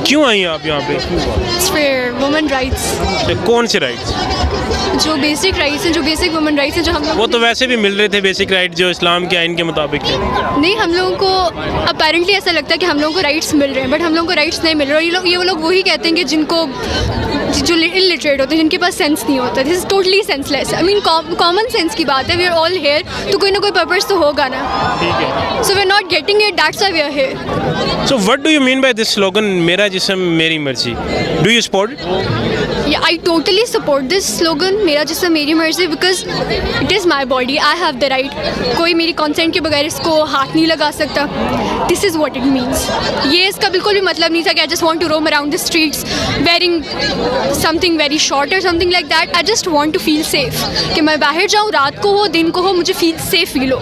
क्यों आई आप यहाँ पे? वुमेन राइट्स, कौन से राइट्स? जो बेसिक राइट्स हैं, जो बेसिक वुमेन राइट्स हैं, जो हम लोग वो तो वैसे भी मिल रहे थे बेसिक राइट जो इस्लाम के आइन के मुताबिक थे। नहीं, हम लोगों को अपेरेंटली ऐसा लगता है कि हम लोगों को राइट्स मिल रहे हैं, बट हम लोगों को राइट्स नहीं मिल रहे। और ये लोग वही कहते हैं कि जिनको जो इलिटरेट होते हैं, जिनके पास सेंस नहीं होता। This is totally senseless. I mean common sense की बात है। वी आर ऑल हेयर, तो कोई ना कोई पर्पस तो होगा ना। ठीक है। So we are not getting it, that's why we are here. So what do you mean by this slogan, मेरा जिस्म मेरी मर्जी? Do you support? Yeah, I totally support this slogan, मेरा जिस्म मेरी मर्जी, because it is my body, I have the right. कोई मेरी consent के बगैर इसको हाथ नहीं लगा सकता. This is what it means. ये इसका बिल्कुल भी मतलब नहीं था कि I just want to roam around the streets wearing something very short or something like that. I just want to feel safe. कि मैं बाहर जाऊँ, रात को हो, दिन को हो, मुझे safe feel हो.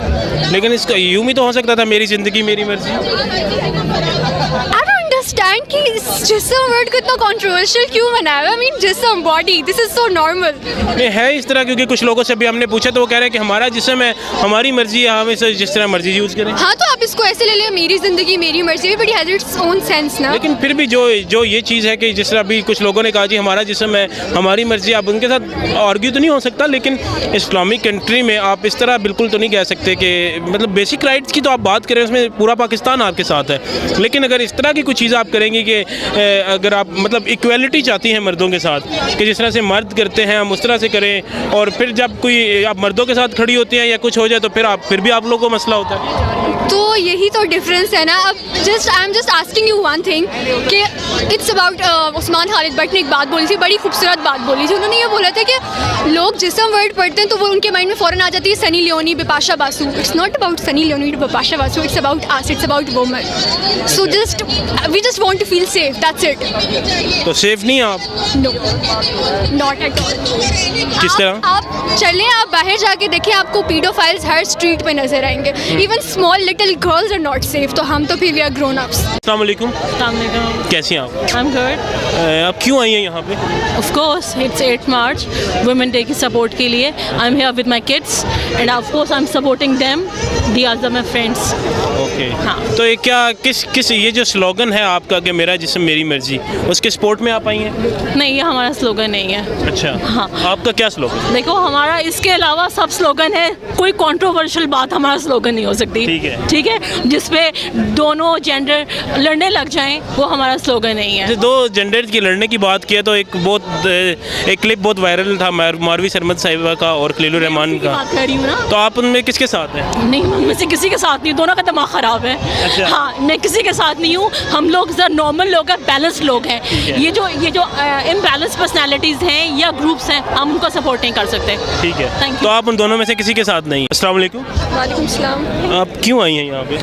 लेकिन इसका यूँ भी तो हो सकता था, मेरी ज़िंदगी मेरी मर्जी। अंडरस्टैंड कि जिस्म वर्ड को इतना कंट्रोवर्शियल क्यों बनाया है? आई मीन जिस्म, body, this is so normal. ये है इस तरह, क्योंकि कुछ लोगों से भी हमने पूछा तो वो कह रहे हैं कि हमारा जिस्म है, हमारी मर्जी है, हम इसे जिस तरह मर्जी यूज़ करें। हाँ, तो आप इसको ऐसे ले लें, मेरी ज़िंदगी मेरी मर्जी, everybody has its own sense ना। लेकिन फिर भी जो ये चीज़ है कि जिस तरह अभी कुछ लोगों ने कहा जी हमारा जिस्म है, हमारी मर्जी, आप उनके साथ आर्ग्यू तो नहीं हो सकता। लेकिन इस्लामिक कंट्री में आप इस तरह बिल्कुल तो नहीं कह सकते कि मतलब बेसिक राइट्स की तो आप बात करें, उसमें पूरा पाकिस्तान आपके साथ है। लेकिन अगर इस तरह की कुछ चीज़ आप करेंगे कि अगर आप मतलब इक्वलिटी चाहती हैं मर्दों के साथ, कि जिस तरह से मर्द करते हैं हम उस तरह से करें, और फिर जब कोई आप मर्दों के साथ खड़ी होती हैं या कुछ हो जाए तो फिर भी आप लोगों को मसला होता है। तो यही तो डिफरेंस है ना। अब I am just asking you one thing कि इट्स अबाउट उस्मान खालिद भट्ट ने एक बात बोली थी, बड़ी खूबसूरत बात बोली थी। उन्होंने ये बोला था कि लोग जिस्म वर्ड पढ़ते हैं तो वो उनके माइंड में फ़ौरन आ जाती है Sunny Leone, Bipasha Basu. It's not about Sunny Leone, Bipasha Basu, it's about us, it's about women. So we just want to feel safe, that's it. तो सेफ नहीं आप? No, not at all. किस तरह? आप चलें, आप बाहर जाके देखें, आपको पीडोफाइल्स हर स्ट्रीट पे नजर आएंगे। Even small little girls are not safe. तो हम तो फिर वी आर ग्रोन अप्स। अस्सलाम वालेकुम। कैसी हैं आप? I'm good. आप क्यों आई हैं यहाँ पे? Of course, it's 8 March, Women Day की support के लिए. I'm here with my kids, and of course I'm supporting them. They are my friends. Okay. हाँ। तो ये क्या किस ये जो स्लोगन है आपका कि मेरा जिस्म मेरी मर्जी, उसके सपोर्ट में आप आई हैं? नहीं, ये हमारा स्लोगन नहीं है। अच्छा। हाँ। आपका क्या स्लोगन? देखो, हमारा इसके अलावा सब स्लोगन है, कोई कंट्रोवर्शियल बात हमारा स्लोगन नहीं हो सकती। ठीक है, जिसपे दोनों जेंडर लड़ने लग जाएं, वो हमारा स्लोगन नहीं है। दो जेंडर की लड़ने की बात की है तो एक क्लिप बहुत वायरल था मारवी सरमद साहिबा का और खलीलुर रहमान का। बात कर रही हूँ ना। तो आप उनमें किसके साथ हैं? नहीं, उनमें से किसी के साथ नहीं, दोनों का दिमाग ख़राब है। अच्छा। हाँ, मैं किसी के साथ नहीं हूँ। हम लोग जरा नॉर्मल लोग हैं, बैलेंस लोग हैं। ये जो इम्बैलेंस पर्सनालिटीज़ हैं या ग्रुप्स हैं, हम उनको सपोर्ट नहीं कर सकते। ठीक है, Thank you. तो आप उन दोनों में से किसी के साथ नहीं हैं। अस्सलाम वालेकुम। वालेकुम सलाम। आप क्यों आई हैं यहाँ पे?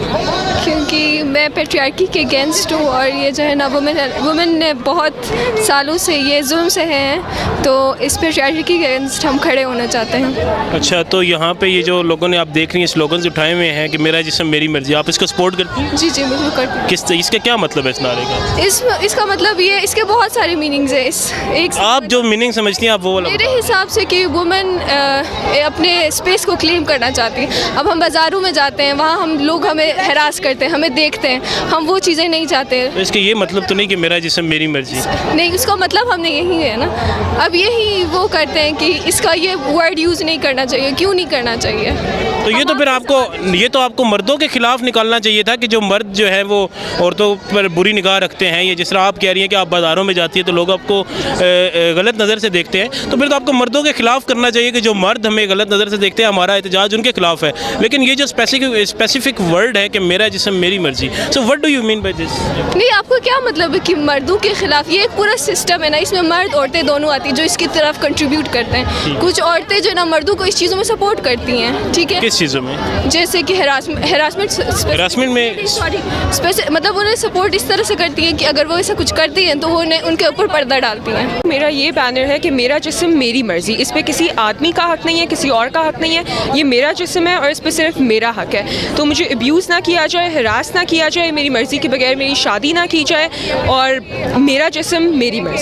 क्योंकि मैं पेट्रियार्की के अगेंस्ट हूँ, और ये जो है ना वुमेन ने बहुत सालों से ये जुल्म से हैं, तो इस पेट्रियार्की के अगेंस्ट हम खड़े होना चाहते हैं। अच्छा, तो यहाँ पे ये जो लोगों ने आप देख रही हैं स्लोगन्स उठाए हुए हैं कि मेरा जिस्म मेरी मर्जी, आप इसको सपोर्ट करती हैं? जी बिल्कुल करती हूँ। इसका क्या मतलब है इस नारे का? इसका मतलब ये, इसके बहुत सारे मीनिंग्स हैं। आप जो मीनिंग समझती हैं आप वो वाला? मेरे हिसाब से कि वुमेन अपने स्पेस को क्लेम करना चाहती है। अब हम बाज़ारों में जाते हैं, वहाँ हम लोग हमें हरास करते हैं, हमें देखते हैं, हम वो चीज़ें नहीं चाहते। तो इसका ये मतलब तो नहीं कि मेरा जिस्म मेरी मर्जी? नहीं, उसका मतलब हमने यही है ना। अब यही वो करते हैं कि इसका ये वर्ड यूज़ नहीं करना चाहिए। क्यों नहीं करना चाहिए? तो ये तो फिर आपको मर्दों के खिलाफ निकालना चाहिए था कि जो मर्द जो है वो औरतों पर बुरी निगाह रखते हैं। ये जिस तरह आप कह रही हैं कि आप बाज़ारों में जाती है तो लोग आपको गलत नज़र से देखते हैं, तो फिर तो आपको मर्दों के खिलाफ करना चाहिए कि जो मर्द हमें गलत नज़र से देखते हैं, हमारा एहतजाज उनके खिलाफ है। लेकिन ये जो स्पेसिफिक वर्ड है कि मेरा जिस्म मेरी मर्जी, सो what do you mean by this? नहीं, आपको क्या मतलब है कि मर्दों के खिलाफ? ये एक पूरा सिस्टम है ना, इसमें मर्द औरतें दोनों आती हैं जो इसकी तरफ कंट्रीब्यूट करते हैं। कुछ औरतें जो है ना मर्दों को इस चीज़ों में सपोर्ट करती हैं। ठीक है, किस चीज़ों में? जैसे कि हरासमेंट में मतलब उन्हें सपोर्ट इस तरह से करती हैं कि अगर वो ऐसा कुछ करती हैं तो वो उनके ऊपर पर्दा डालती हैं। मेरा ये बैनर है कि मेरा जिस्म मेरी मर्जी। इस पे किसी आदमी का हक नहीं है, किसी और का हक नहीं है। ये मेरा जिस्म है और इस पे सिर्फ मेरा हक है। तो मुझे अब्यूज़ ना किया जाए, हरास ना किया जाए, मेरी मर्ज़ी के बगैर मेरी शादी ना की जाए, और मेरा जिस्म मेरी मर्ज़ी।